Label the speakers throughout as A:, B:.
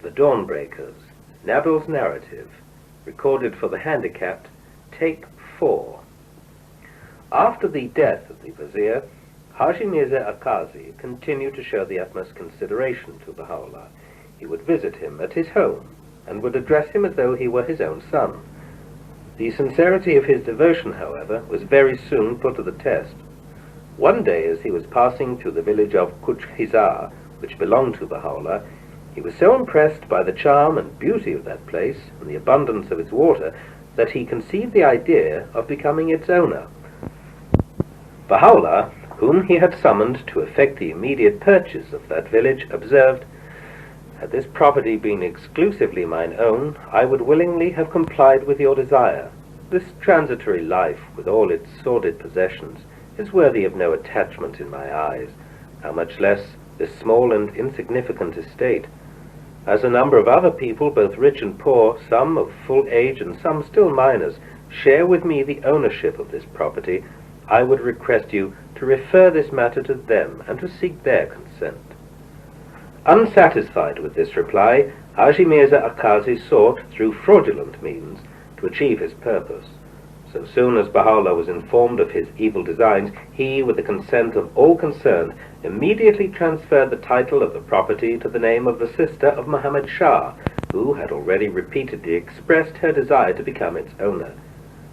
A: The Dawnbreakers, Nabil's Narrative, recorded for the Handicapped, Take 4. After the death of the Vizier, Haji Mirza Akazi continued to show the utmost consideration to Baha'u'llah. He would visit him at his home, and would address him as though he were his own son. The sincerity of his devotion, however, was very soon put to the test. One day, as he was passing through the village of Kuchhizar, which belonged to Baha'u'llah, he was so impressed by the charm and beauty of that place, and the abundance of its water, that he conceived the idea of becoming its owner. Baha'u'llah, whom he had summoned to effect the immediate purchase of that village, observed, "Had this property been exclusively mine own, I would willingly have complied with your desire. This transitory life, with all its sordid possessions, is worthy of no attachment in my eyes, how much less this small and insignificant estate. As a number of other people, both rich and poor, some of full age and some still minors, share with me the ownership of this property, I would request you to refer this matter to them and to seek their consent." Unsatisfied with this reply, Haji Mirza Akazi sought, through fraudulent means, to achieve his purpose. So soon as Baha'u'llah was informed of his evil designs, he, with the consent of all concerned, immediately transferred the title of the property to the name of the sister of Muhammad Shah, who had already repeatedly expressed her desire to become its owner.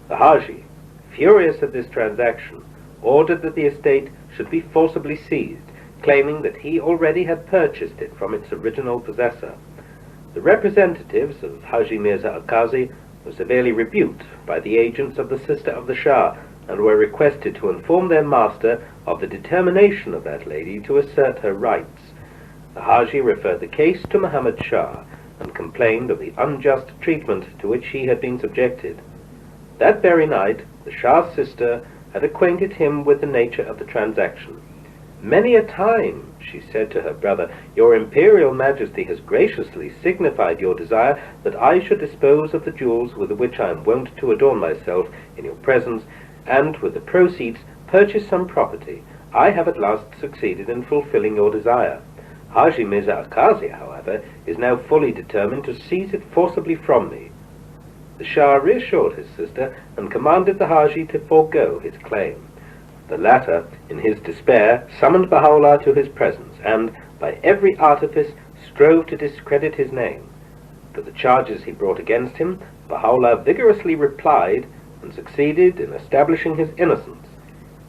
A: The Haji, furious at this transaction, ordered that the estate should be forcibly seized, claiming that he already had purchased it from its original possessor. The representatives of Haji Mirza Akazi were severely rebuked by the agents of the sister of the Shah, and were requested to inform their master of the determination of that lady to assert her rights. The Haji referred the case to Muhammad Shah, and complained of the unjust treatment to which he had been subjected. That very night, the Shah's sister had acquainted him with the nature of the transaction. "Many a time," she said to her brother, "your Imperial Majesty has graciously signified your desire that I should dispose of the jewels with which I am wont to adorn myself in your presence, and with the proceeds purchase some property. I have at last succeeded in fulfilling your desire. Haji Mirza Akazi, however, is now fully determined to seize it forcibly from me." The Shah reassured his sister, and commanded the Haji to forego his claim. The latter, in his despair, summoned Baha'u'llah to his presence, and, by every artifice, strove to discredit his name. To the charges he brought against him, Baha'u'llah vigorously replied, and succeeded in establishing his innocence.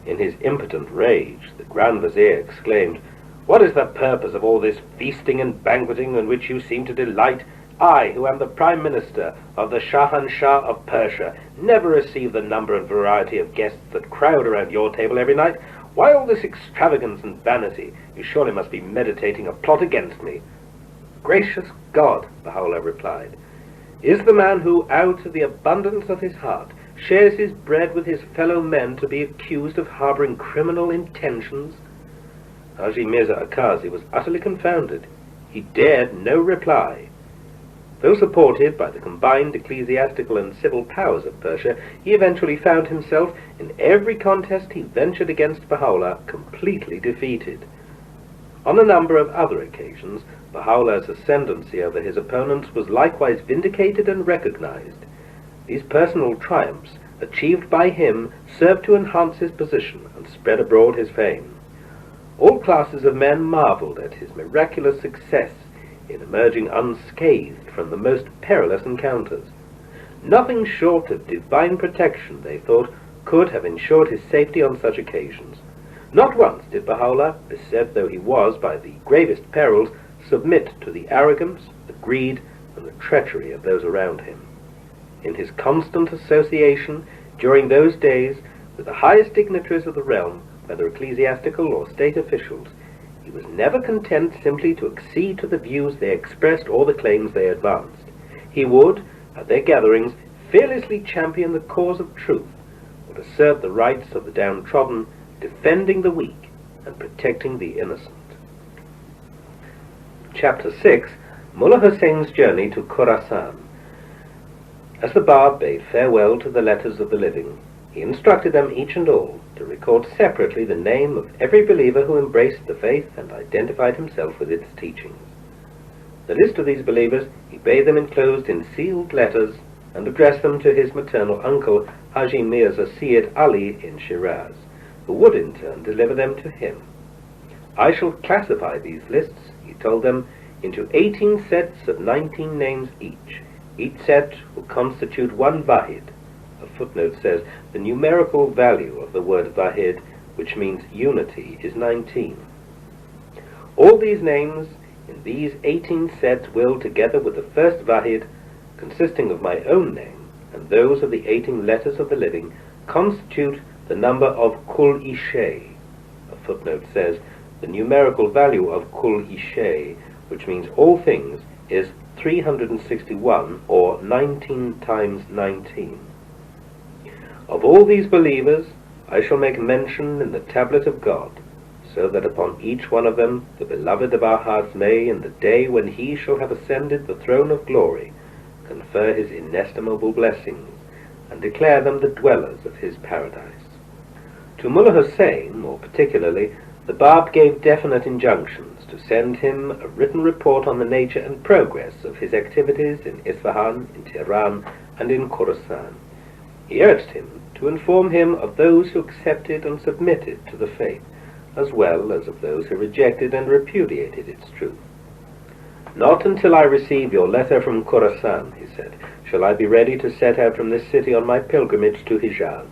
A: In his impotent rage, the Grand Vizier exclaimed, "What is the purpose of all this feasting and banqueting in which you seem to delight? I, who am the Prime Minister of the Shahanshah of Persia, never receive the number and variety of guests that crowd around your table every night. Why all this extravagance and vanity? You surely must be meditating a plot against me." "Gracious God," Baha'u'llah replied, "is the man who, out of the abundance of his heart, shares his bread with his fellow men to be accused of harboring criminal intentions?" Haji Mirza Akazi was utterly confounded. He dared no reply. Though supported by the combined ecclesiastical and civil powers of Persia, he eventually found himself, in every contest he ventured against Baha'u'llah, completely defeated. On a number of other occasions, Baha'u'llah's ascendancy over his opponents was likewise vindicated and recognized. These personal triumphs, achieved by him, served to enhance his position and spread abroad his fame. All classes of men marveled at his miraculous success in emerging unscathed from the most perilous encounters. Nothing short of divine protection, they thought, could have ensured his safety on such occasions. Not once did Baha'u'llah, beset though he was by the gravest perils, submit to the arrogance, the greed, and the treachery of those around him. In his constant association, during those days, with the highest dignitaries of the realm, whether ecclesiastical or state officials, he was never content simply to accede to the views they expressed or the claims they advanced. He would, at their gatherings, fearlessly champion the cause of truth, would assert the rights of the downtrodden, defending the weak and protecting the innocent. Chapter 6. Mullah Hussein's journey to Khurasan. As the Bab bade farewell to the letters of the living, he instructed them each and all to record separately the name of every believer who embraced the faith and identified himself with its teachings. The list of these believers he bade them enclosed in sealed letters and addressed them to his maternal uncle Haji Mirza Syed Ali in Shiraz, who would in turn deliver them to him. I shall classify these lists, he told them, into 18 sets of 19 names each. Each set will constitute one Vahid. A footnote says the numerical value of the word Vahid, which means unity, is 19. All these names in these 18 sets will, together with the first Vahid, consisting of my own name, and those of the 18 letters of the living, constitute the number of Kul-i-Shay. A footnote says the numerical value of Kul-i-Shay, which means all things, is 361, or 19 times 19. Of all these believers I shall make mention in the tablet of God, so that upon each one of them the beloved of our hearts may, in the day when he shall have ascended the throne of glory, confer his inestimable blessings, and declare them the dwellers of his paradise. To Mullah Hussein, more particularly, the Bab gave definite injunctions to send him a written report on the nature and progress of his activities in Isfahan, in Tehran, and in Khorasan. He urged him to inform him of those who accepted and submitted to the faith, as well as of those who rejected and repudiated its truth. Not until I receive your letter from Khorasan, he said, shall I be ready to set out from this city on my pilgrimage to Hijaz.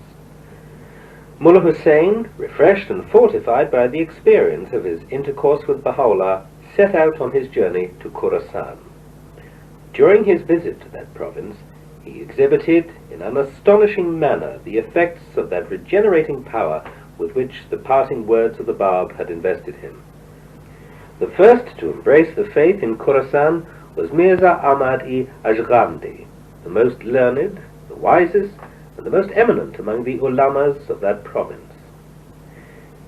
A: Mullah Hussein, refreshed and fortified by the experience of his intercourse with Baha'u'llah, set out on his journey to Khorasan. During his visit to that province, he exhibited in an astonishing manner the effects of that regenerating power with which the parting words of the Bab had invested him. The first to embrace the faith in Khorasan was Mirza Ahmad-i Ajghandi, the most learned, the wisest, and the most eminent among the ulamas of that province.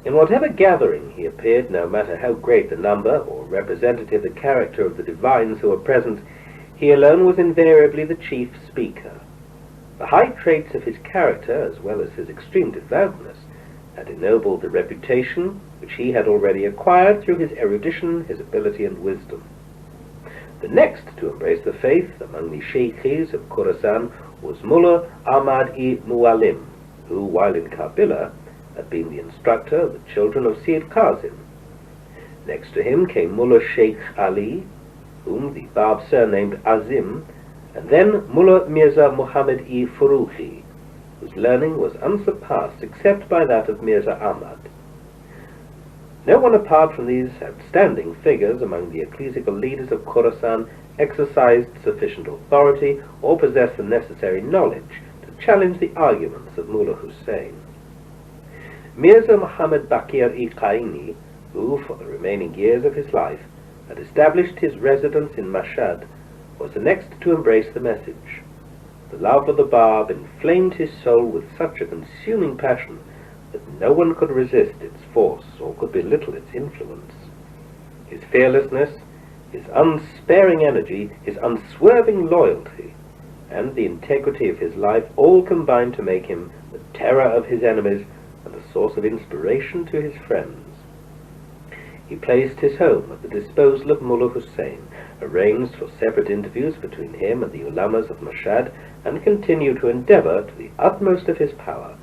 A: In whatever gathering he appeared, no matter how great the number or representative the character of the divines who were present, he alone was invariably the chief speaker. The high traits of his character, as well as his extreme devoutness, had ennobled the reputation which he had already acquired through his erudition, his ability, and wisdom. The next to embrace the faith among the sheikhs of Khorasan was Mullah Ahmad-i Muallim, who, while in Kabila, had been the instructor of the children of Sayyid Qasim. Next to him came Mullah Sheikh Ali, whom the Bab surnamed Azim, and then Mullah Mirza Muhammad-i Furuhi, whose learning was unsurpassed except by that of Mirza Ahmad. No one apart from these outstanding figures among the ecclesiastical leaders of Khorasan exercised sufficient authority or possessed the necessary knowledge to challenge the arguments of Mullah Hussein. Mirza Muhammad Baqir-i Qaini, who for the remaining years of his life had established his residence in Mashhad, was the next to embrace the message. The love of the Bab inflamed his soul with such a consuming passion that no one could resist its force or could belittle its influence. His fearlessness, his unsparing energy, his unswerving loyalty, and the integrity of his life all combined to make him the terror of his enemies and a source of inspiration to his friends. He placed his home at the disposal of Mullah Hussein, arranged for separate interviews between him and the ulamas of Mashhad, and continued to endeavor to the utmost of his power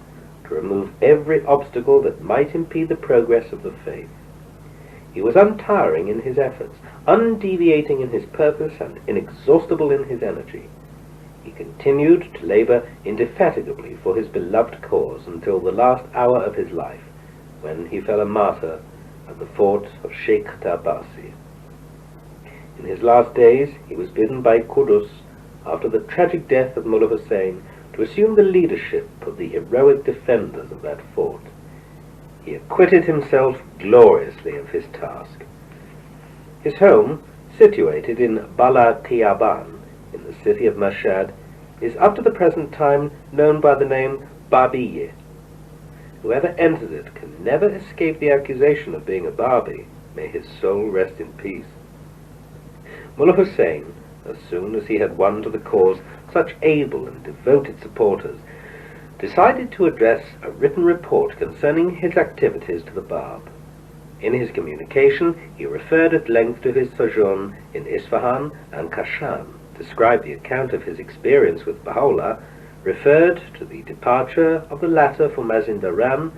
A: to remove every obstacle that might impede the progress of the faith. He was untiring in his efforts, undeviating in his purpose, and inexhaustible in his energy. He continued to labor indefatigably for his beloved cause until the last hour of his life, when he fell a martyr at the fort of Sheikh Tabasi. In his last days he was bidden by Qudus, after the tragic death of Mullah Hussein, to assume the leadership of the heroic defenders of that fort. He acquitted himself gloriously of his task. His home, situated in Bala Qiyaban, in the city of Mashhad, is up to the present time known by the name Babiye. Whoever enters it can never escape the accusation of being a Babi. May his soul rest in peace. Mullah Hussein, as soon as he had won to the cause such able and devoted supporters, decided to address a written report concerning his activities to the Bab. In his communication, he referred at length to his sojourn in Isfahan and Kashan, described the account of his experience with Baha'u'llah, referred to the departure of the latter for Mazindaran,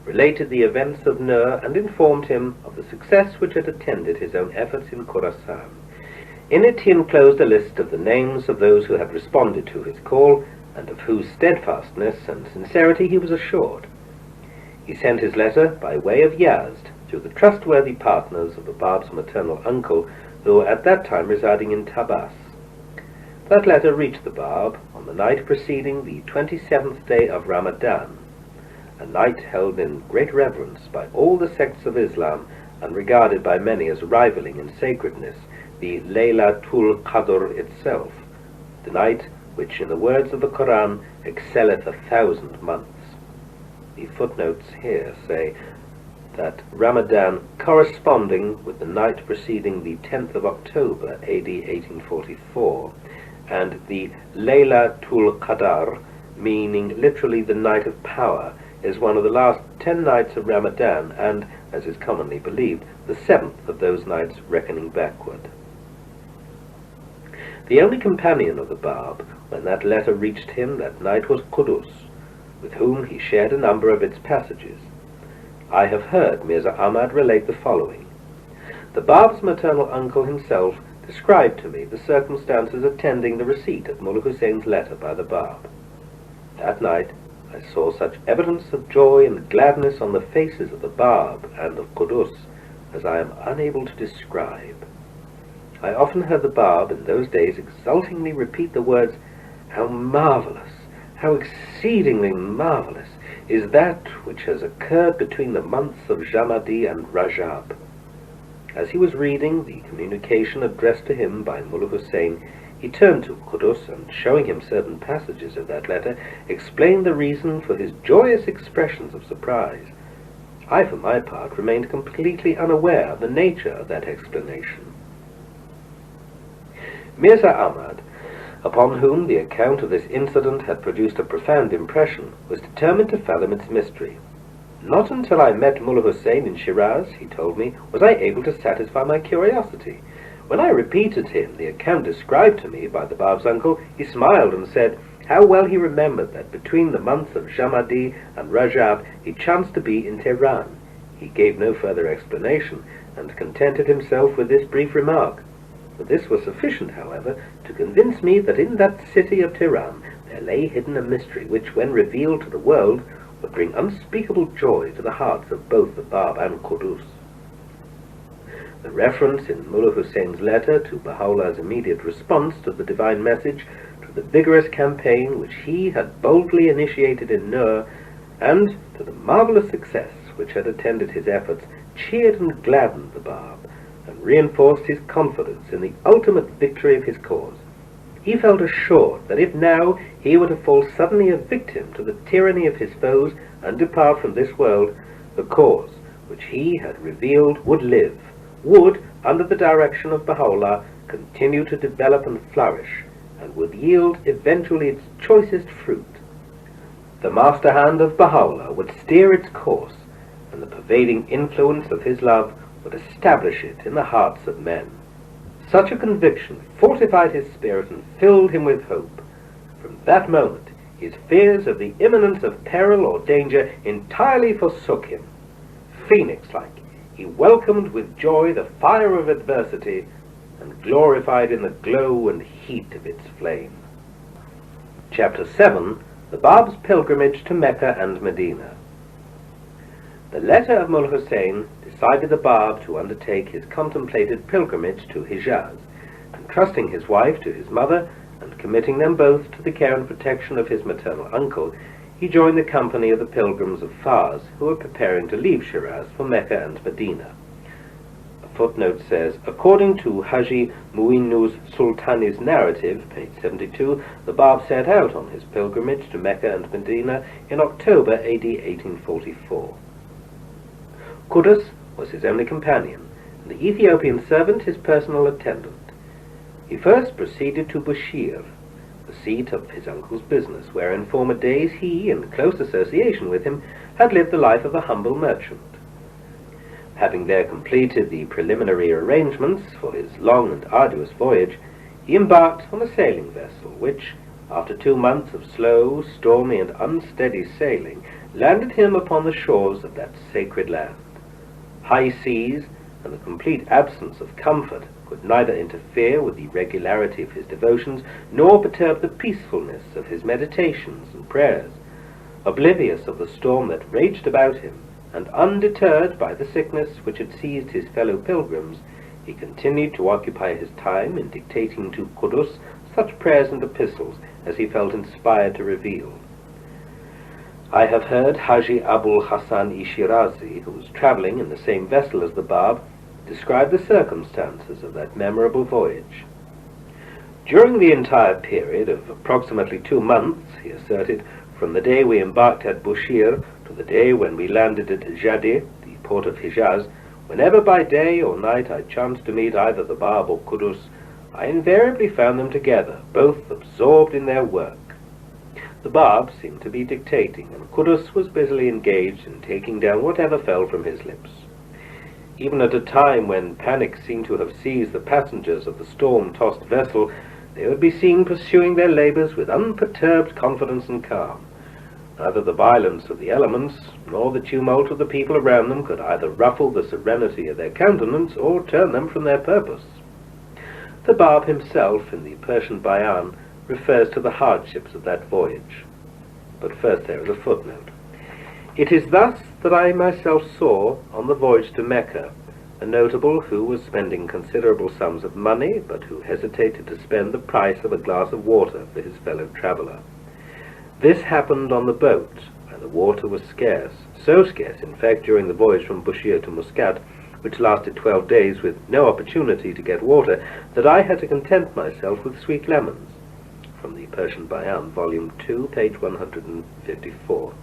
A: related the events of Nur, and informed him of the success which had attended his own efforts in Khorasan. In it he enclosed a list of the names of those who had responded to his call, and of whose steadfastness and sincerity he was assured. He sent his letter by way of Yazd to the trustworthy partners of the Bab's maternal uncle, who were at that time residing in Tabas. That letter reached the Bab on the night preceding the 27th day of Ramadan, a night held in great reverence by all the sects of Islam, and regarded by many as rivaling in sacredness the Laylatul Qadr itself, the night which, in the words of the Quran, excelleth 1,000 months. The footnotes here say that Ramadan, corresponding with the night preceding the 10th of October, AD 1844, and the Laylatul Qadr, meaning literally the night of power, is one of the last 10 nights of Ramadan, and, as is commonly believed, the 7th of those nights reckoning backward. The only companion of the Bab, when that letter reached him that night, was Qudus, with whom he shared a number of its passages. I have heard Mirza Ahmad relate the following. The Bab's maternal uncle himself described to me the circumstances attending the receipt of Mullah Hussein's letter by the Bab. That night I saw such evidence of joy and gladness on the faces of the Bab and of Qudus as I am unable to describe. I often heard the Bab in those days exultingly repeat the words, "How marvelous, how exceedingly marvelous is that which has occurred between the months of Jamadi and Rajab." As he was reading the communication addressed to him by Mullah Hussein, he turned to Qudus and, showing him certain passages of that letter, explained the reason for his joyous expressions of surprise. I, for my part, remained completely unaware of the nature of that explanation. Mirza Ahmad, upon whom the account of this incident had produced a profound impression, was determined to fathom its mystery. Not until I met Mullah Hussein in Shiraz, he told me, was I able to satisfy my curiosity. When I repeated to him the account described to me by the Bab's uncle, he smiled and said how well he remembered that between the months of Jamadi and Rajab he chanced to be in Tehran. He gave no further explanation, and contented himself with this brief remark. But this was sufficient, however, to convince me that in that city of Tehran there lay hidden a mystery which, when revealed to the world, would bring unspeakable joy to the hearts of both the Bab and Qudus. The reference in Mullah Hussein's letter to Baha'u'llah's immediate response to the divine message, to the vigorous campaign which he had boldly initiated in Nur, and to the marvelous success which had attended his efforts, cheered and gladdened the Bab, and reinforced his confidence in the ultimate victory of his cause. He felt assured that if now he were to fall suddenly a victim to the tyranny of his foes and depart from this world, the cause which he had revealed would live, would, under the direction of Baha'u'llah, continue to develop and flourish, and would yield eventually its choicest fruit. The master hand of Baha'u'llah would steer its course, and the pervading influence of his love would establish it in the hearts of men. Such a conviction fortified his spirit and filled him with hope. From that moment, his fears of the imminence of peril or danger entirely forsook him. Phoenix-like, he welcomed with joy the fire of adversity, and glorified in the glow and heat of its flame. Chapter 7. The Bab's Pilgrimage to Mecca and Medina. The letter of Mullah Hussein decided the Bab to undertake his contemplated pilgrimage to Hijaz, entrusting his wife to his mother, and committing them both to the care and protection of his maternal uncle. He joined the company of the pilgrims of Fars, who were preparing to leave Shiraz for Mecca and Medina. A footnote says, according to Haji Mu'inuz Sultani's narrative, page 72, the Bab set out on his pilgrimage to Mecca and Medina in October AD 1844. Qudus was his only companion, and the Ethiopian servant his personal attendant. He first proceeded to Bushir, the seat of his uncle's business, where in former days he, in close association with him, had lived the life of a humble merchant. Having there completed the preliminary arrangements for his long and arduous voyage, he embarked on a sailing vessel, which, after 2 months of slow, stormy, and unsteady sailing, landed him upon the shores of that sacred land. High seas and the complete absence of comfort could neither interfere with the regularity of his devotions, nor perturb the peacefulness of his meditations and prayers. Oblivious of the storm that raged about him, and undeterred by the sickness which had seized his fellow pilgrims, he continued to occupy his time in dictating to Qudus such prayers and epistles as he felt inspired to reveal. I have heard Haji Abul Hassan-i Shirazi, who was travelling in the same vessel as the Bab, describe the circumstances of that memorable voyage. During the entire period of approximately 2 months, he asserted, from the day we embarked at Bushir to the day when we landed at Jadi, the port of Hijaz, whenever by day or night I chanced to meet either the Bab or Qudus, I invariably found them together, both absorbed in their work. The Bab seemed to be dictating, and Qudus was busily engaged in taking down whatever fell from his lips. Even at a time when panic seemed to have seized the passengers of the storm-tossed vessel, they would be seen pursuing their labours with unperturbed confidence and calm. Neither the violence of the elements, nor the tumult of the people around them could either ruffle the serenity of their countenance or turn them from their purpose. The Bab himself, in the Persian Bayan, refers to the hardships of that voyage. But first there is a footnote. It is thus that I myself saw, on the voyage to Mecca, a notable who was spending considerable sums of money, but who hesitated to spend the price of a glass of water for his fellow traveller. This happened on the boat, where the water was scarce, so scarce, in fact, during the voyage from Bushir to Muscat, which lasted 12 days with no opportunity to get water, that I had to content myself with sweet lemons. From the Persian Bayan, Volume 2, page 154.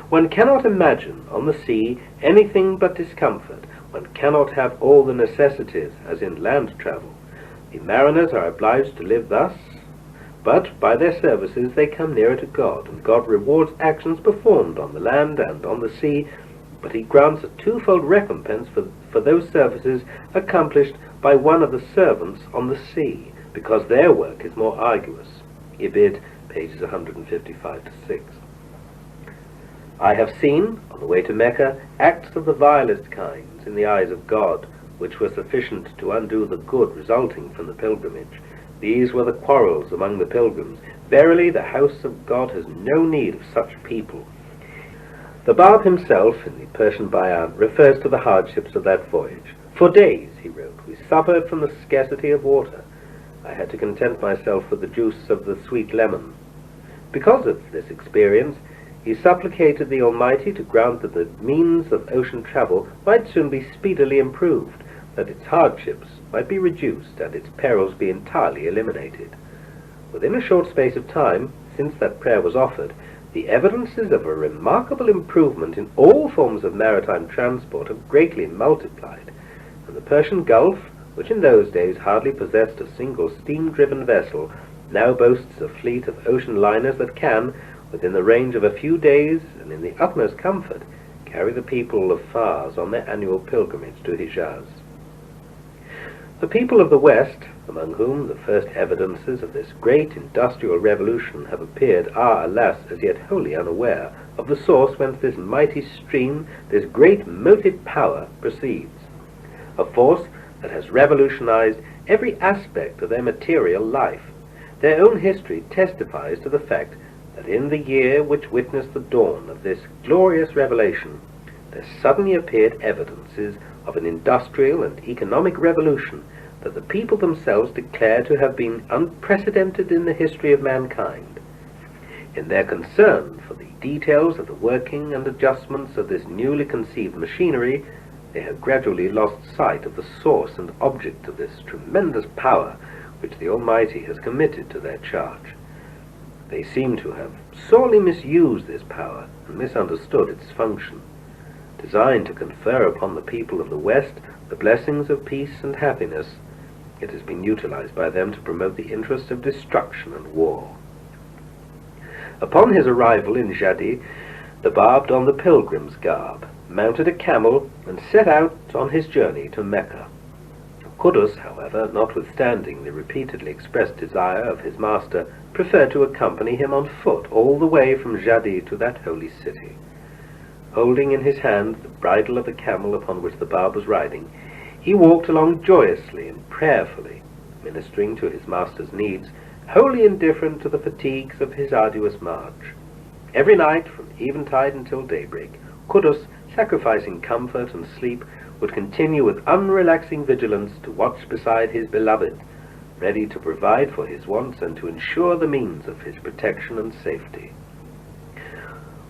A: One cannot imagine on the sea anything but discomfort. One cannot have all the necessities, as in land travel. The mariners are obliged to live thus, but by their services they come nearer to God, and God rewards actions performed on the land and on the sea, but he grants a twofold recompense for those services accomplished by one of the servants on the sea, because their work is more arduous. Ibid, pages 155 to 6. I have seen, on the way to Mecca, acts of the vilest kinds in the eyes of God, which were sufficient to undo the good resulting from the pilgrimage. These were the quarrels among the pilgrims. Verily, the house of God has no need of such people. The Bab himself, in the Persian Bayan, refers to the hardships of that voyage. For days, he wrote, we suffered from the scarcity of water. I had to content myself with the juice of the sweet lemon. Because of this experience, he supplicated the Almighty to grant that the means of ocean travel might soon be speedily improved, that its hardships might be reduced and its perils be entirely eliminated. Within a short space of time, since that prayer was offered, the evidences of a remarkable improvement in all forms of maritime transport have greatly multiplied, and the Persian Gulf, which in those days hardly possessed a single steam-driven vessel, now boasts a fleet of ocean liners that can, within the range of a few days and in the utmost comfort, carry the people of Fars on their annual pilgrimage to Hijaz. The people of the West, among whom the first evidences of this great industrial revolution have appeared, are, alas, as yet wholly unaware of the source whence this mighty stream, this great motive power, proceeds, a force that has revolutionized every aspect of their material life. Their own history testifies to the fact that in the year which witnessed the dawn of this glorious revelation, there suddenly appeared evidences of an industrial and economic revolution that the people themselves declare to have been unprecedented in the history of mankind. In their concern for the details of the working and adjustments of this newly conceived machinery, they have gradually lost sight of the source and object of this tremendous power which the Almighty has committed to their charge. They seem to have sorely misused this power and misunderstood its function. Designed to confer upon the people of the West the blessings of peace and happiness, it has been utilized by them to promote the interests of destruction and war. Upon his arrival in Jadi, the Bab donned the pilgrim's garb, mounted a camel, and set out on his journey to Mecca. Qudus, however, notwithstanding the repeatedly expressed desire of his master, preferred to accompany him on foot all the way from Jadi to that holy city. Holding in his hand the bridle of the camel upon which the Bab was riding, he walked along joyously and prayerfully, ministering to his master's needs, wholly indifferent to the fatigues of his arduous march. Every night, from eventide until daybreak, Qudus, sacrificing comfort and sleep, would continue with unrelaxing vigilance to watch beside his beloved, ready to provide for his wants and to ensure the means of his protection and safety.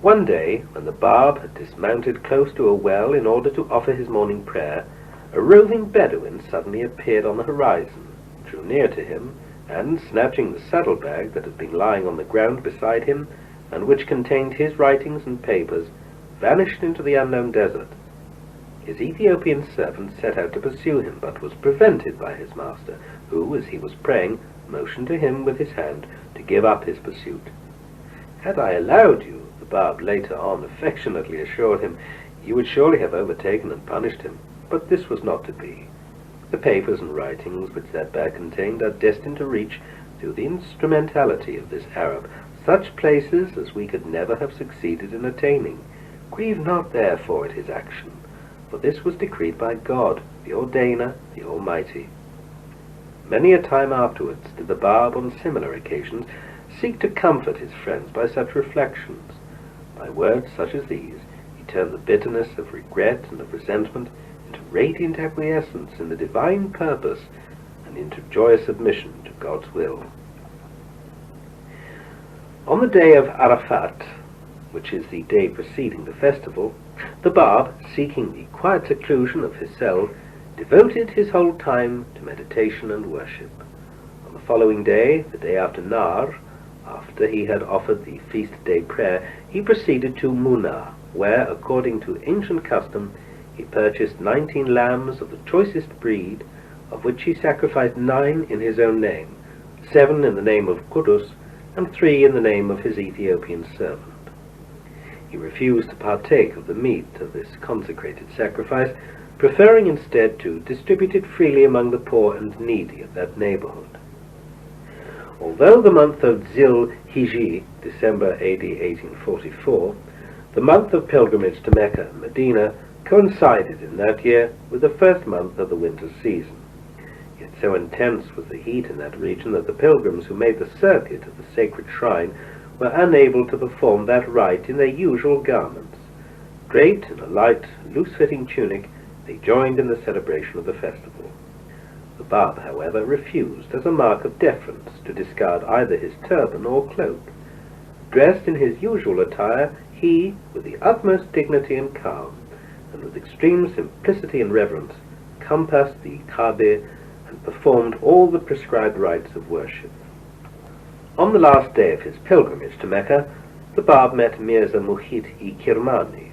A: One day, when the Bab had dismounted close to a well in order to offer his morning prayer, a roving Bedouin suddenly appeared on the horizon, drew near to him, and, snatching the saddle-bag that had been lying on the ground beside him, and which contained his writings and papers, vanished into the unknown desert. His Ethiopian servant set out to pursue him, but was prevented by his master, who, as he was praying, motioned to him with his hand to give up his pursuit. "Had I allowed you," the Bab later on affectionately assured him, "you would surely have overtaken and punished him, but this was not to be. The papers and writings which that bag contained are destined to reach, through the instrumentality of this Arab, such places as we could never have succeeded in attaining. Grieve not therefore at his action, for this was decreed by God, the Ordainer, the Almighty." Many a time afterwards did the Bab, on similar occasions, seek to comfort his friends by such reflections. By words such as these, he turned the bitterness of regret and of resentment into radiant acquiescence in the divine purpose and into joyous submission to God's will. On the day of Arafat, which is the day preceding the festival, the Bab, seeking the quiet seclusion of his cell, devoted his whole time to meditation and worship. On the following day, the day after Nar, after he had offered the feast-day prayer, he proceeded to Muna, where, according to ancient custom, he purchased 19 lambs of the choicest breed, of which he sacrificed 9 in his own name, 7 in the name of Qudus, and 3 in the name of his Ethiopian servant. He refused to partake of the meat of this consecrated sacrifice, preferring instead to distribute it freely among the poor and needy of that neighborhood. Although the month of Zil-Hijji, December AD 1844, the month of pilgrimage to Mecca and Medina, coincided in that year with the first month of the winter season. Yet so intense was the heat in that region that the pilgrims who made the circuit of the sacred shrine were unable to perform that rite in their usual garments. Draped in a light, loose-fitting tunic, they joined in the celebration of the festival. The Bab, however, refused, as a mark of deference, to discard either his turban or cloak. Dressed in his usual attire, he, with the utmost dignity and calm, and with extreme simplicity and reverence, compassed the Kaaba and performed all the prescribed rites of worship. On the last day of his pilgrimage to Mecca, the Bab met Mirza Muhit-i-Kirmani.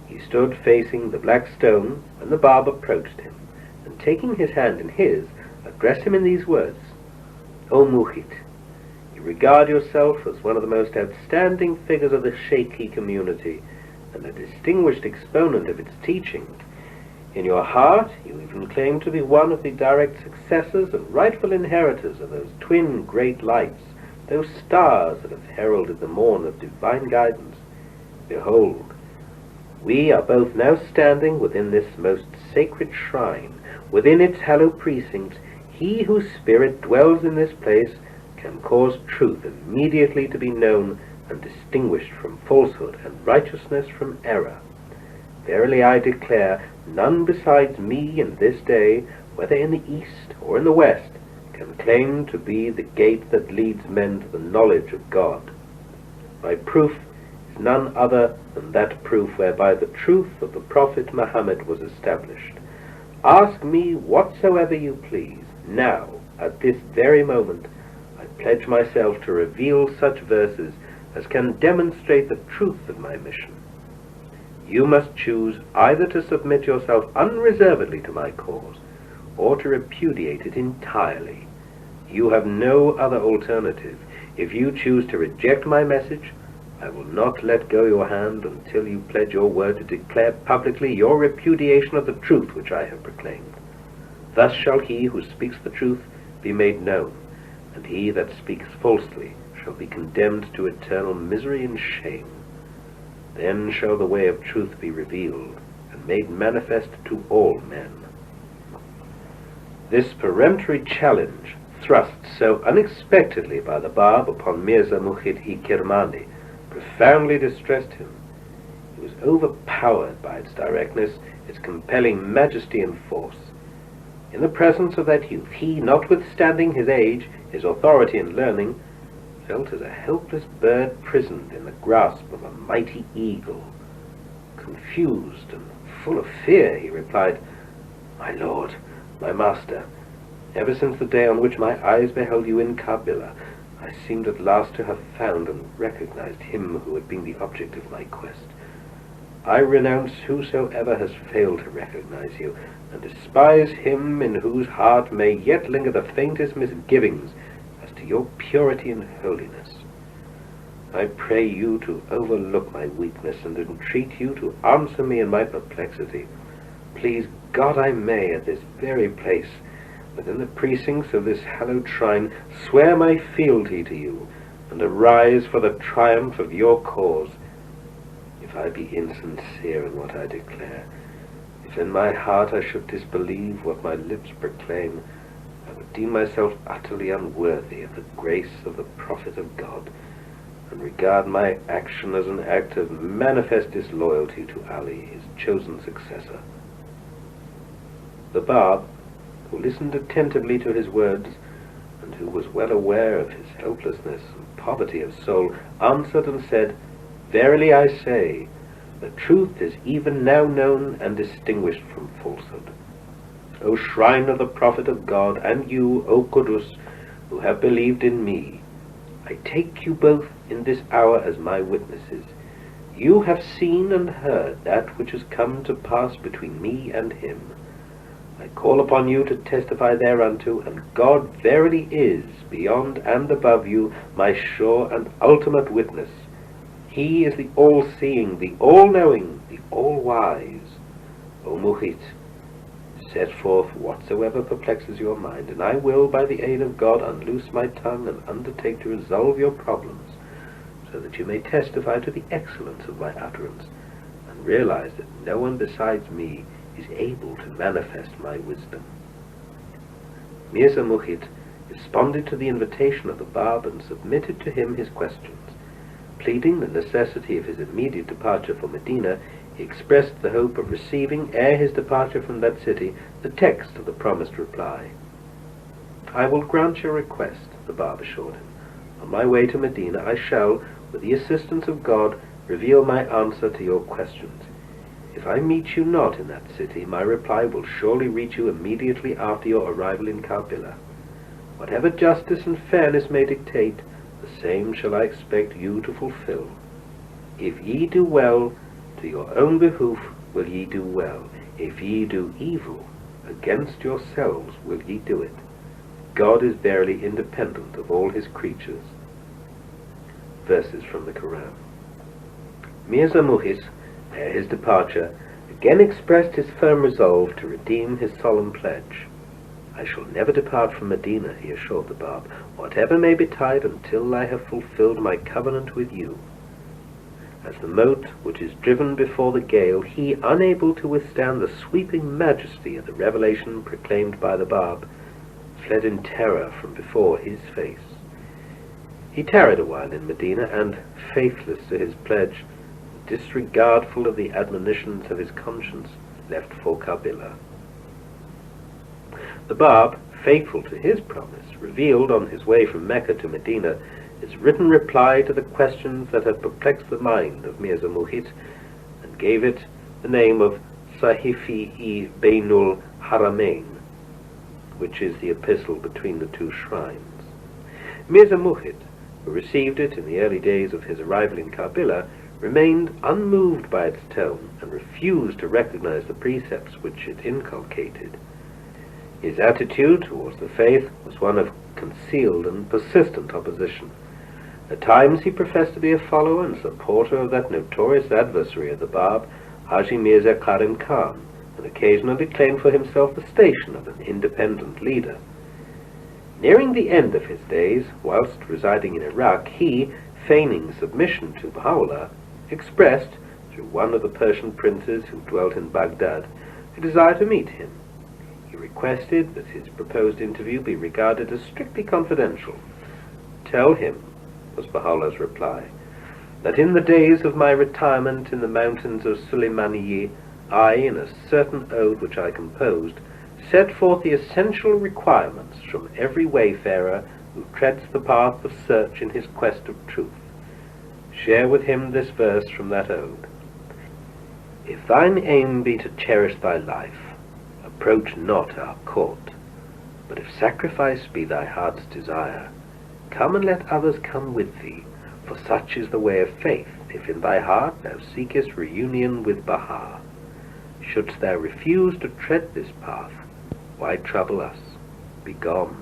A: He stood facing the black stone when the Bab approached him, and taking his hand in his, addressed him in these words: "O Muhit, you regard yourself as one of the most outstanding figures of the Shaikhi community, and a distinguished exponent of its teaching. In your heart, you even claim to be one of the direct successors and rightful inheritors of those twin great lights, those stars that have heralded the morn of divine guidance. Behold, we are both now standing within this most sacred shrine. Within its hallowed precincts, he whose spirit dwells in this place can cause truth immediately to be known and distinguished from falsehood and righteousness from error. Verily I declare, none besides me in this day, whether in the east or in the west, can claim to be the gate that leads men to the knowledge of God. My proof is none other than that proof whereby the truth of the Prophet Muhammad was established. Ask me whatsoever you please. Now, at this very moment, I pledge myself to reveal such verses as can demonstrate the truth of my mission. You must choose either to submit yourself unreservedly to my cause, or to repudiate it entirely. You have no other alternative. If you choose to reject my message, I will not let go your hand until you pledge your word to declare publicly your repudiation of the truth which I have proclaimed. Thus shall he who speaks the truth be made known, and he that speaks falsely shall be condemned to eternal misery and shame. Then shall the way of truth be revealed, and made manifest to all men." This peremptory challenge, thrust so unexpectedly by the Bab upon Mirza Muhit-i Kirmani, profoundly distressed him. He was overpowered by its directness, its compelling majesty and force. In the presence of that youth, he, notwithstanding his age, his authority and learning, felt as a helpless bird prisoned in the grasp of a mighty eagle. Confused and full of fear, he replied, "My lord, my master, ever since the day on which my eyes beheld you in Kabila, I seemed at last to have found and recognized him who had been the object of my quest. I renounce whosoever has failed to recognize you, and despise him in whose heart may yet linger the faintest misgivings as to your purity and holiness. I pray you to overlook my weakness and entreat you to answer me in my perplexity. Please God I may, at this very place, within the precincts of this hallowed shrine, swear my fealty to you, and arise for the triumph of your cause. If I be insincere in what I declare, if in my heart I should disbelieve what my lips proclaim, I would deem myself utterly unworthy of the grace of the prophet of God, and regard my action as an act of manifest disloyalty to Ali, his chosen successor." The Bab, who listened attentively to his words, and who was well aware of his helplessness and poverty of soul, answered and said, "Verily I say, the truth is even now known and distinguished from falsehood. O shrine of the prophet of God, and you, O Qudus, who have believed in me, I take you both in this hour as my witnesses. You have seen and heard that which has come to pass between me and him. I call upon you to testify thereunto, and God verily is, beyond and above you, my sure and ultimate witness. He is the all-seeing, the all-knowing, the all-wise. O Muhit, set forth whatsoever perplexes your mind, and I will, by the aid of God, unloose my tongue and undertake to resolve your problems, so that you may testify to the excellence of my utterance, and realize that no one besides me is able to manifest my wisdom." Mirza Muhit responded to the invitation of the Bab and submitted to him his questions. Pleading the necessity of his immediate departure for Medina, he expressed the hope of receiving, ere his departure from that city, the text of the promised reply. "I will grant your request," the Bab assured him. "On my way to Medina I shall, with the assistance of God, reveal my answer to your questions. If I meet you not in that city, my reply will surely reach you immediately after your arrival in Kabila. Whatever justice and fairness may dictate, the same shall I expect you to fulfill. If ye do well, to your own behoof will ye do well. If ye do evil, against yourselves will ye do it. God is verily independent of all his creatures." Verses from the Quran. Mirza Muhit, ere his departure, again expressed his firm resolve to redeem his solemn pledge. "I shall never depart from Medina," he assured the Bab, "whatever may betide, until I have fulfilled my covenant with you." As the moat which is driven before the gale, he, unable to withstand the sweeping majesty of the revelation proclaimed by the Bab, fled in terror from before his face. He tarried a while in Medina, and, faithless to his pledge, disregardful of the admonitions of his conscience, left for Kabila. The Bab, faithful to his promise, revealed on his way from Mecca to Medina his written reply to the questions that had perplexed the mind of Mirza Muhit, and gave it the name of Sahifi-i Bainul Haramain, which is the epistle between the two shrines. Mirza Muhit, who received it in the early days of his arrival in Kabila, remained unmoved by its tone, and refused to recognize the precepts which it inculcated. His attitude towards the faith was one of concealed and persistent opposition. At times he professed to be a follower and supporter of that notorious adversary of the Bab, Haji Mirza Karim Khan, and occasionally claimed for himself the station of an independent leader. Nearing the end of his days, whilst residing in Iraq, he, feigning submission to Baha'u'llah, expressed, through one of the Persian princes who dwelt in Baghdad, a desire to meet him. He requested that his proposed interview be regarded as strictly confidential. "Tell him," was Baha'u'llah's reply, "that in the days of my retirement in the mountains of Suleymaniye, I, in a certain ode which I composed, set forth the essential requirements from every wayfarer who treads the path of search in his quest of truth. Share with him this verse from that ode. If thine aim be to cherish thy life, approach not our court. But if sacrifice be thy heart's desire, come and let others come with thee, for such is the way of faith, if in thy heart thou seekest reunion with Baha. Shouldst thou refuse to tread this path, why trouble us? Be gone.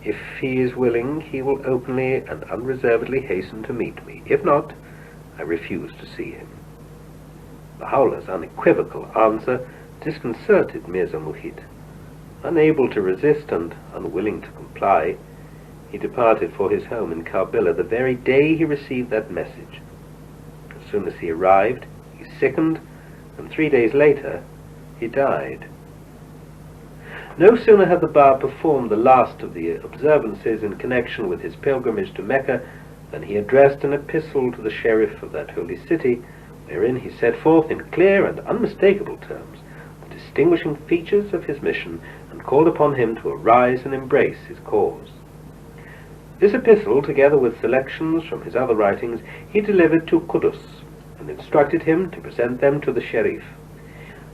A: If he is willing, he will openly and unreservedly hasten to meet me. If not, I refuse to see him." Baha'u'llah's unequivocal answer disconcerted Mirza Muhit. Unable to resist and unwilling to comply, he departed for his home in Karbala the very day he received that message. As soon as he arrived, he sickened, and 3 days later he died. No sooner had the Bab performed the last of the observances in connection with his pilgrimage to Mecca than he addressed an epistle to the sheriff of that holy city, wherein he set forth in clear and unmistakable terms the distinguishing features of his mission and called upon him to arise and embrace his cause. This epistle, together with selections from his other writings, he delivered to Qudus and instructed him to present them to the Sharif.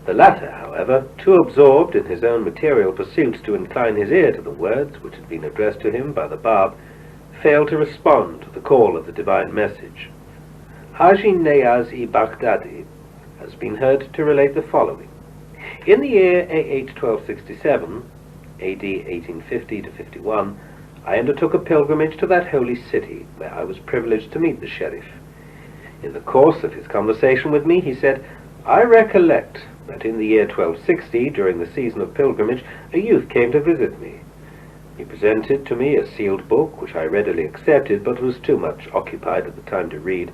A: The latter, however, too absorbed in his own material pursuits to incline his ear to the words which had been addressed to him by the Bab, failed to respond to the call of the divine message. Haji Neyaz-i Baghdadi has been heard to relate the following. In the year A.H. 1267, A.D. 1850 to 51, I undertook a pilgrimage to that holy city, where I was privileged to meet the Sharif. In the course of his conversation with me, he said, "I recollect that in the year 1260, during the season of pilgrimage, a youth came to visit me. He presented to me a sealed book, which I readily accepted, but was too much occupied at the time to read.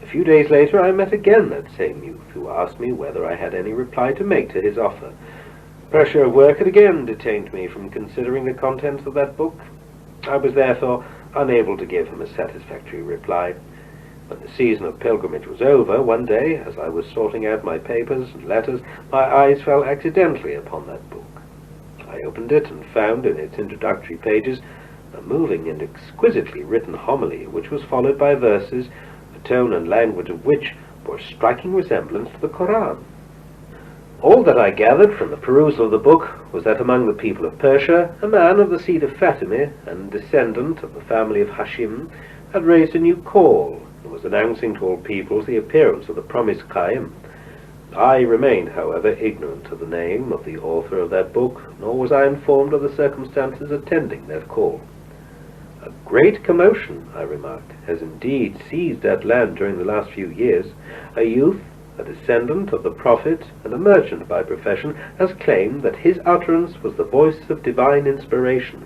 A: A few days later I met again that same youth, who asked me whether I had any reply to make to his offer. Pressure of work had again detained me from considering the contents of that book. I was therefore unable to give him a satisfactory reply. When the season of pilgrimage was over, one day, as I was sorting out my papers and letters, my eyes fell accidentally upon that book. I opened it and found in its introductory pages a moving and exquisitely written homily, which was followed by verses, the tone and language of which bore striking resemblance to the Koran. All that I gathered from the perusal of the book was that among the people of Persia, a man of the seed of Fatimah and descendant of the family of Hashim had raised a new call, and was announcing to all peoples the appearance of the promised Qaim. I remained, however, ignorant of the name of the author of that book, nor was I informed of the circumstances attending that call. A great commotion, I remarked, has indeed seized that land during the last few years. A youth, a descendant of the Prophet and a merchant by profession, has claimed that his utterance was the voice of divine inspiration.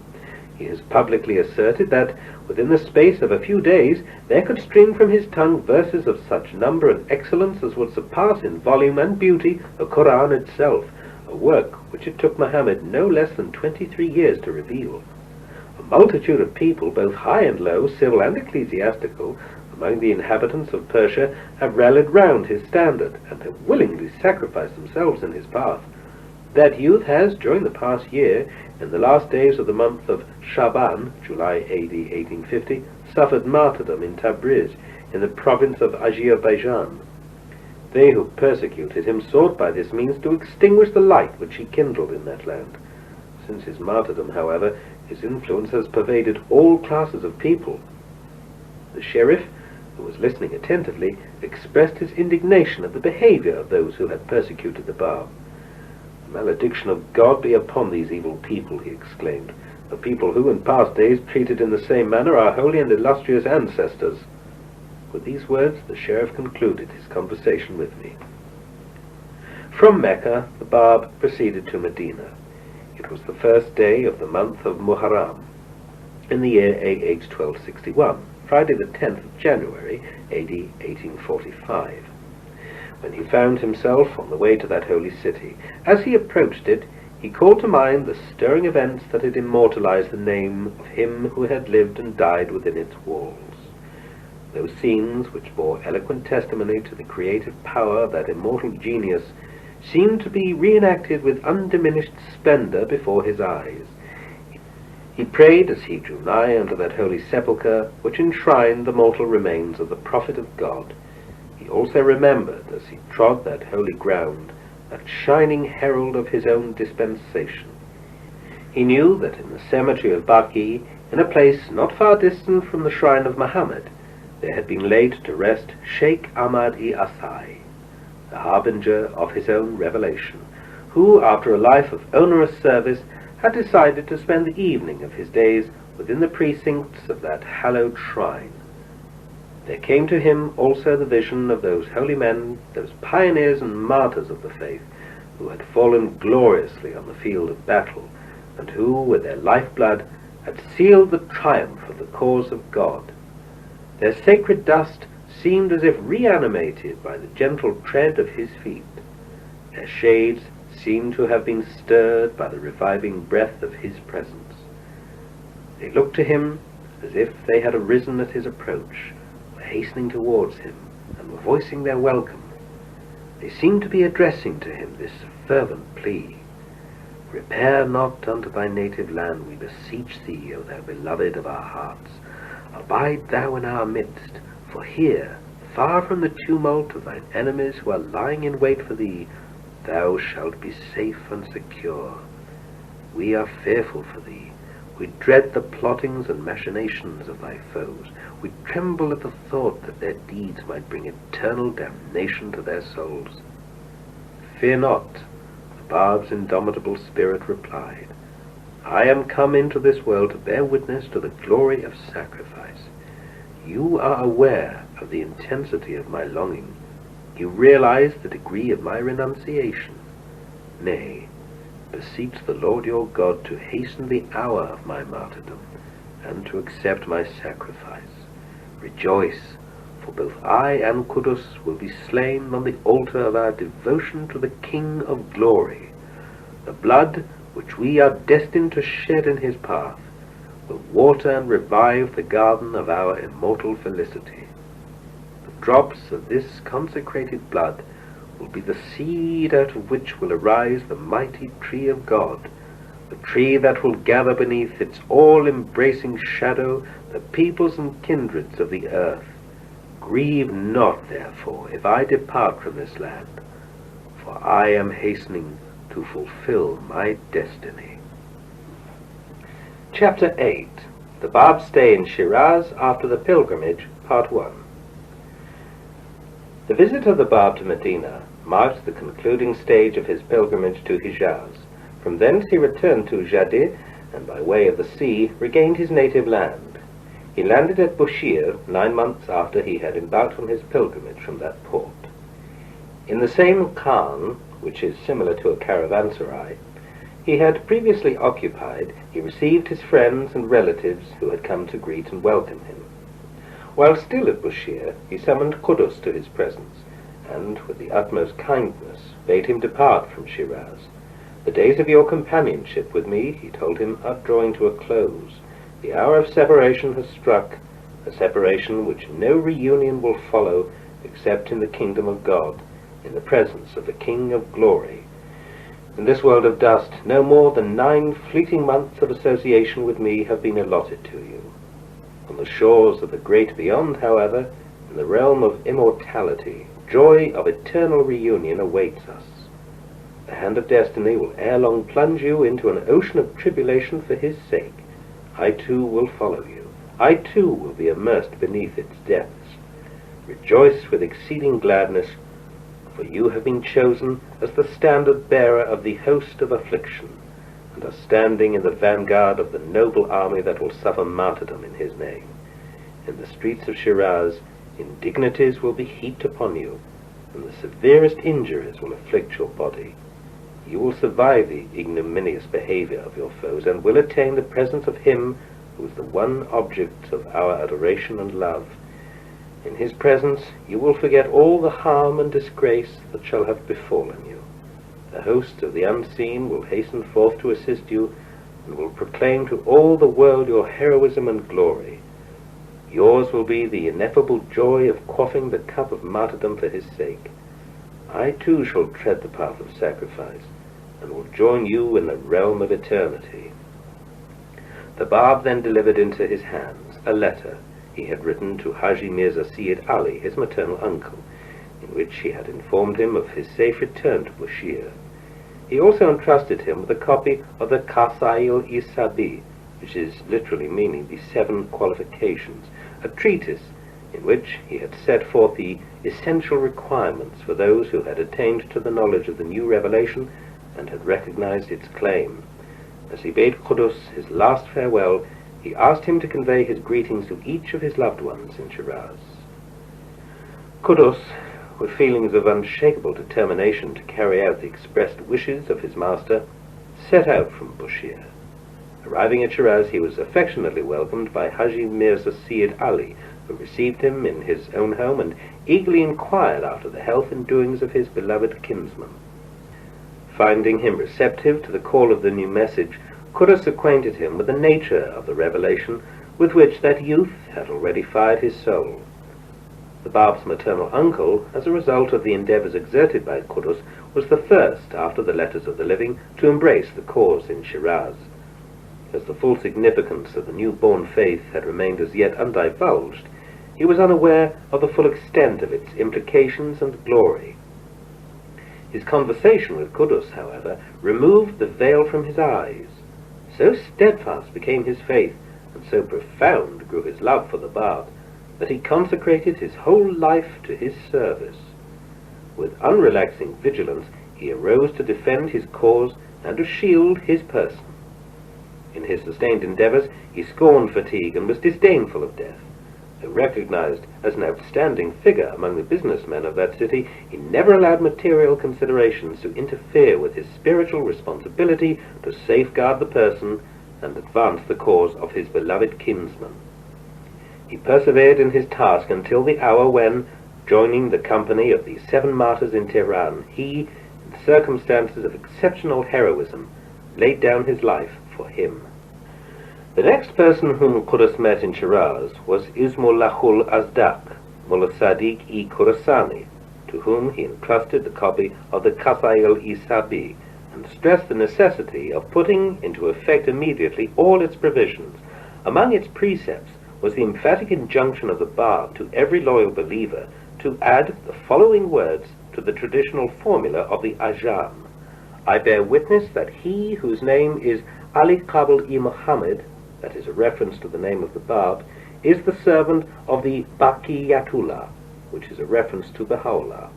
A: He has publicly asserted that, within the space of a few days, there could stream from his tongue verses of such number and excellence as would surpass in volume and beauty the Koran itself, a work which it took Muhammad no less than 23 years to reveal. A multitude of people, both high and low, civil and ecclesiastical, among the inhabitants of Persia, have rallied round his standard, and have willingly sacrificed themselves in his path. That youth has, during the past year, in the last days of the month of Shaban, July AD 1850, suffered martyrdom in Tabriz, in the province of Azerbaijan. They who persecuted him sought by this means to extinguish the light which he kindled in that land. Since his martyrdom, however, his influence has pervaded all classes of people. The sheriff, who was listening attentively, expressed his indignation at the behavior of those who had persecuted the Bab. "The malediction of God be upon these evil people," he exclaimed. a people who in past days treated in the same manner our holy and illustrious ancestors." With these words the sheriff concluded his conversation with me. From Mecca the Bab proceeded to Medina. It was the first day of the month of Muharram, in the year AH 1261, Friday the 10th of January, AD 1845, when he found himself on the way to that holy city. As he approached it, he called to mind the stirring events that had immortalized the name of him who had lived and died within its walls. Those scenes which bore eloquent testimony to the creative power of that immortal genius seemed to be reenacted with undiminished splendor before his eyes. He prayed as he drew nigh unto that holy sepulchre which enshrined the mortal remains of the prophet of God. He also remembered, as he trod that holy ground, that shining herald of his own dispensation. He knew that in the cemetery of Baha'i, in a place not far distant from the shrine of Muhammad, there had been laid to rest Sheikh Ahmad-i-Asai, the harbinger of his own revelation, who, after a life of onerous service, had decided to spend the evening of his days within the precincts of that hallowed shrine. There came to him also the vision of those holy men, those pioneers and martyrs of the faith, who had fallen gloriously on the field of battle, and who, with their lifeblood, had sealed the triumph of the cause of God. Their sacred dust seemed as if reanimated by the gentle tread of his feet. Their shades seemed to have been stirred by the reviving breath of his presence. They looked to him as if they had arisen at his approach, were hastening towards him, and were voicing their welcome. They seemed to be addressing to him this fervent plea: "Repair not unto thy native land, we beseech thee, O thou beloved of our hearts. Abide thou in our midst, for here, far from the tumult of thine enemies who are lying in wait for thee, thou shalt be safe and secure. We are fearful for thee. We dread the plottings and machinations of thy foes. We tremble at the thought that their deeds might bring eternal damnation to their souls." "Fear not," the Bab's indomitable spirit replied. "I am come into this world to bear witness to the glory of sacrifice. You are aware of the intensity of my longing. You realize the degree of my renunciation. Nay, beseech the Lord your God to hasten the hour of my martyrdom, and to accept my sacrifice. Rejoice, for both I and Qudus will be slain on the altar of our devotion to the King of Glory. The blood which we are destined to shed in his path will water and revive the garden of our immortal felicity. The drops of this consecrated blood will be the seed out of which will arise the mighty tree of God, the tree that will gather beneath its all-embracing shadow the peoples and kindreds of the earth. Grieve not, therefore, if I depart from this land, for I am hastening to fulfill my destiny." Chapter 8. The Bab's Stay in Shiraz After the Pilgrimage, Part 1. The visit of the Bab to Medina marked the concluding stage of his pilgrimage to Hijaz. From thence he returned to Jadi, and by way of the sea regained his native land. He landed at Bushir 9 months after he had embarked on his pilgrimage from that port. In the same khan, which is similar to a caravanserai, he had previously occupied, he received his friends and relatives who had come to greet and welcome him. While still at Bushir, he summoned Qudus to his presence, and, with the utmost kindness, bade him depart from Shiraz. "The days of your companionship with me," he told him, "are drawing to a close. The hour of separation has struck, a separation which no reunion will follow except in the kingdom of God, in the presence of the King of Glory. In this world of dust, no more than 9 fleeting months of association with me have been allotted to you. On the shores of the great beyond, however, in the realm of immortality, joy of eternal reunion awaits us. The hand of destiny will ere long plunge you into an ocean of tribulation for his sake. I too will follow you. I too will be immersed beneath its depths. Rejoice with exceeding gladness, for you have been chosen as the standard-bearer of the host of affliction. and are standing in the vanguard of the noble army that will suffer martyrdom in his name. In the streets of Shiraz, indignities will be heaped upon you, and the severest injuries will afflict your body. You will survive the ignominious behavior of your foes, and will attain the presence of him who is the one object of our adoration and love. In his presence you will forget all the harm and disgrace that shall have befallen you. The host of the unseen will hasten forth to assist you, and will proclaim to all the world your heroism and glory. Yours will be the ineffable joy of quaffing the cup of martyrdom for his sake. I too shall tread the path of sacrifice, and will join you in the realm of eternity." The Bab then delivered into his hands a letter he had written to Haji Mirza Syed Ali, his maternal uncle, in which he had informed him of his safe return to Bushire. He also entrusted him with a copy of the Qasail-i-Sabi, which is literally meaning the 7 qualifications, a treatise in which he had set forth the essential requirements for those who had attained to the knowledge of the new revelation and had recognized its claim. As he bade Qudus his last farewell, he asked him to convey his greetings to each of his loved ones in Shiraz. Qudus, with feelings of unshakable determination to carry out the expressed wishes of his master, set out from Bushire. Arriving at Shiraz, he was affectionately welcomed by Haji Mirza Syed Ali, who received him in his own home and eagerly inquired after the health and doings of his beloved kinsman. Finding him receptive to the call of the new message, Qudus acquainted him with the nature of the revelation with which that youth had already fired his soul. The Bab's maternal uncle, as a result of the endeavours exerted by Qudus, was the first, after the letters of the living, to embrace the cause in Shiraz. As the full significance of the new-born faith had remained as yet undivulged, he was unaware of the full extent of its implications and glory. His conversation with Qudus, however, removed the veil from his eyes. So steadfast became his faith, and so profound grew his love for the Bab, that he consecrated his whole life to his service. With unrelaxing vigilance, he arose to defend his cause and to shield his person. In his sustained endeavours, he scorned fatigue and was disdainful of death. Though recognized as an outstanding figure among the businessmen of that city, he never allowed material considerations to interfere with his spiritual responsibility to safeguard the person and advance the cause of his beloved kinsman. He persevered in his task until the hour when, joining the company of the 7 martyrs in Tehran, he, in circumstances of exceptional heroism, laid down his life for him. The next person whom Qudus met in Shiraz was Ismullahul Azdak, Mullah Sadiq-i Khurasani, to whom he entrusted the copy of the Qasail-i-Sabi, and stressed the necessity of putting into effect immediately all its provisions. Among its precepts was the emphatic injunction of the Bab to every loyal believer to add the following words to the traditional formula of the Ajam: "I bear witness that he whose name is Ali Qabul-i Muhammad," that is a reference to the name of the Bab, "is the servant of the Baqiyatullah," which is a reference to Baha'u'llah.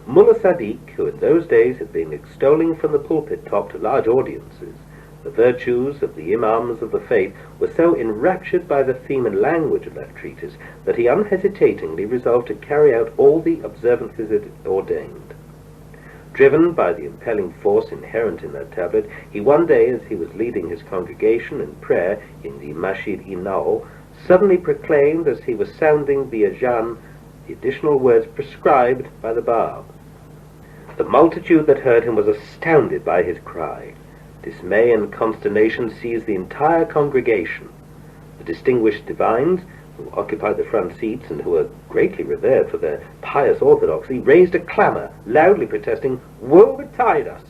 A: Mullah Sadiq, who in those days had been extolling from the pulpit top to large audiences the virtues of the imams of the faith, was so enraptured by the theme and language of that treatise that he unhesitatingly resolved to carry out all the observances it ordained. Driven by the impelling force inherent in that tablet, he one day, as he was leading his congregation in prayer in the Masjid-i-Naw, suddenly proclaimed, as he was sounding the Azan, the additional words prescribed by the Bab. The multitude that heard him was astounded by his cry. Dismay and consternation seized the entire congregation. The distinguished divines, who occupied the front seats and who were greatly revered for their pious orthodoxy, raised a clamour, loudly protesting, "Woe betide us,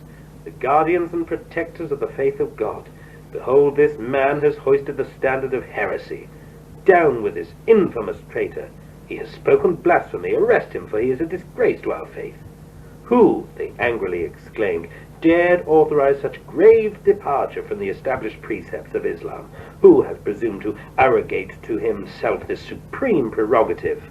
A: the guardians and protectors of the faith of God! Behold, this man has hoisted the standard of heresy. Down with this infamous traitor! He has spoken blasphemy. Arrest him, for he is a disgrace to our faith." Who, they angrily exclaimed, dared authorize such grave departure from the established precepts of Islam? Who has presumed to arrogate to himself this supreme prerogative?